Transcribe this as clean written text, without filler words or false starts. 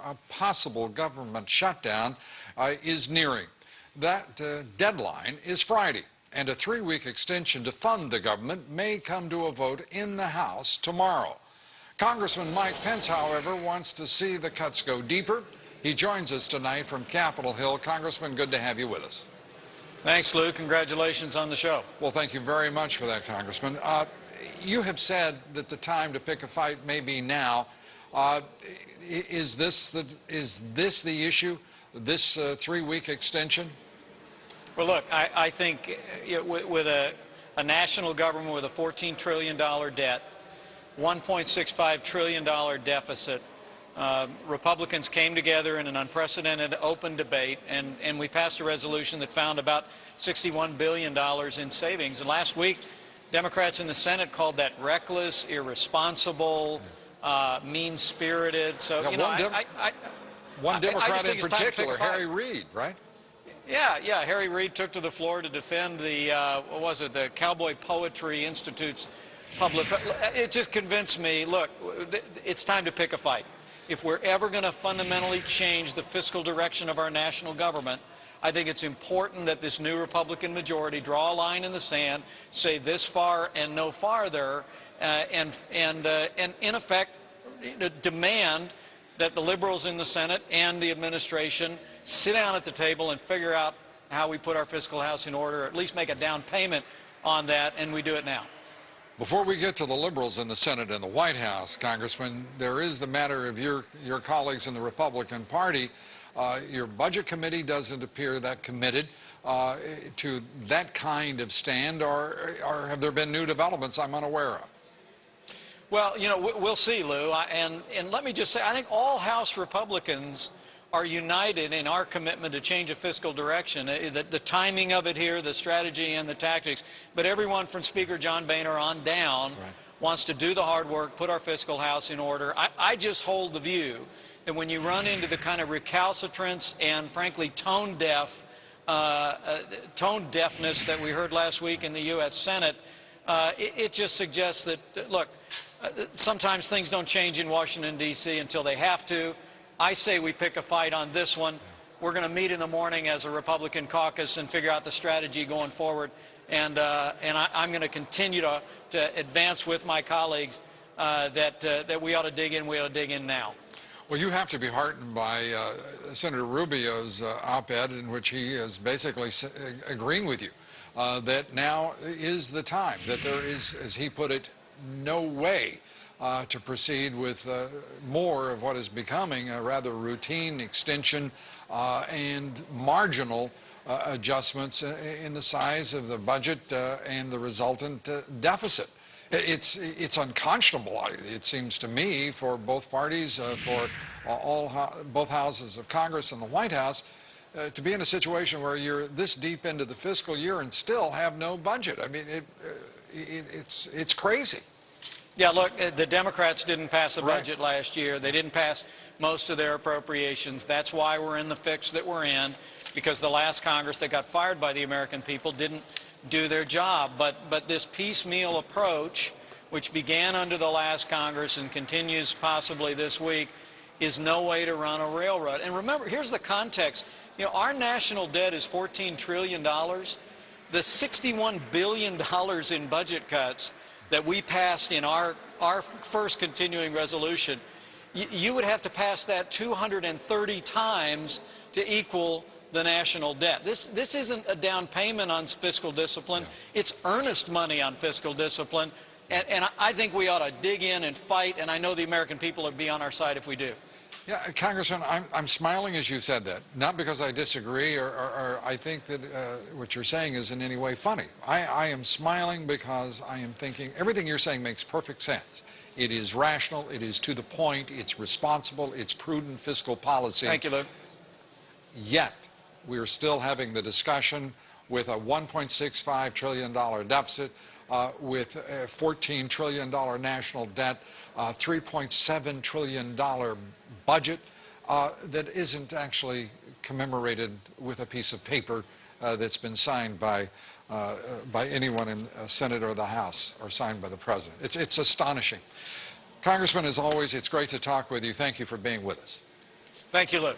a possible government shutdown is nearing. That deadline is Friday, and a 3-week extension to fund the government may come to a vote in the House tomorrow. Congressman Mike Pence, however, wants to see the cuts go deeper. He joins us tonight from Capitol Hill. Congressman, good to have you with us. Thanks, Lou. Congratulations on the show. Well, thank you very much for that, Congressman. You have said that the time to pick a fight may be now. Is this the issue, this 3-week extension? Well, look, I think with a national government with a $14 trillion debt, $1.65 trillion deficit, Republicans came together in an unprecedented open debate, and we passed a resolution that found about $61 billion in savings. And last week, Democrats in the Senate called that reckless, irresponsible, mean-spirited. So, one Democrat in particular, Harry Reid, right? Yeah, Harry Reid took to the floor to defend the, the Cowboy Poetry Institute's public. It just convinced me, look, it's time to pick a fight. If we're ever going to fundamentally change the fiscal direction of our national government, I think it's important that this new Republican majority draw a line in the sand, say this far and no farther, and in effect demand that the liberals in the Senate and the administration sit down at the table and figure out how we put our fiscal house in order, or at least make a down payment on that, and we do it now. Before we get to the liberals in the Senate and the White House, Congressman, there is the matter of your colleagues in the Republican Party. Your budget committee doesn't appear that committed to that kind of stand, or have there been new developments I'm unaware of? Well, we'll see, Lou. And let me just say, I think all House Republicans are united in our commitment to change a fiscal direction. The timing of it here, the strategy and the tactics, but everyone from Speaker John Boehner on down wants to do the hard work, put our fiscal house in order. I just hold the view that when you run into the kind of recalcitrance and, frankly, tone deafness that we heard last week in the U.S. Senate, it just suggests that, look, sometimes things don't change in Washington, D.C. until they have to. I say we pick a fight on this one. We're going to meet in the morning as a Republican caucus and figure out the strategy going forward. And I'm going to continue to advance with my colleagues that we ought to dig in. We ought to dig in now. Well, you have to be heartened by Senator Rubio's op-ed, in which he is basically agreeing with you that now is the time, that there is, as he put it, no way to proceed with more of what is becoming a rather routine extension and marginal adjustments in the size of the budget and the resultant deficit. It's unconscionable, it seems to me, for both parties, for both houses of Congress and the White House, to be in a situation where you're this deep into the fiscal year and still have no budget. I mean, it's crazy. Yeah, look, the Democrats didn't pass a budget last year. They didn't pass most of their appropriations. That's why we're in the fix that we're in, because the last Congress that got fired by the American people didn't do their job. But this piecemeal approach, which began under the last Congress and continues possibly this week, is no way to run a railroad. And remember, here's the context. Our national debt is $14 trillion. The $61 billion in budget cuts that we passed in our first continuing resolution, you would have to pass that 230 times to equal the national debt. This isn't a down payment on fiscal discipline. It's earnest money on fiscal discipline. And I think we ought to dig in and fight, and I know the American people will be on our side if we do. Yeah, Congressman, I'm smiling as you said that, not because I disagree or I think that what you're saying is in any way funny. I am smiling because I am thinking everything you're saying makes perfect sense. It is rational, it is to the point, it's responsible, it's prudent fiscal policy. Thank you, Luke. Yet, we're still having the discussion with a $1.65 trillion deficit, with a $14 trillion national debt, $3.7 trillion budget that isn't actually commemorated with a piece of paper that's been signed by anyone in the Senate or the House or signed by the President. It's astonishing. Congressman, as always, it's great to talk with you. Thank you for being with us. Thank you, Luke.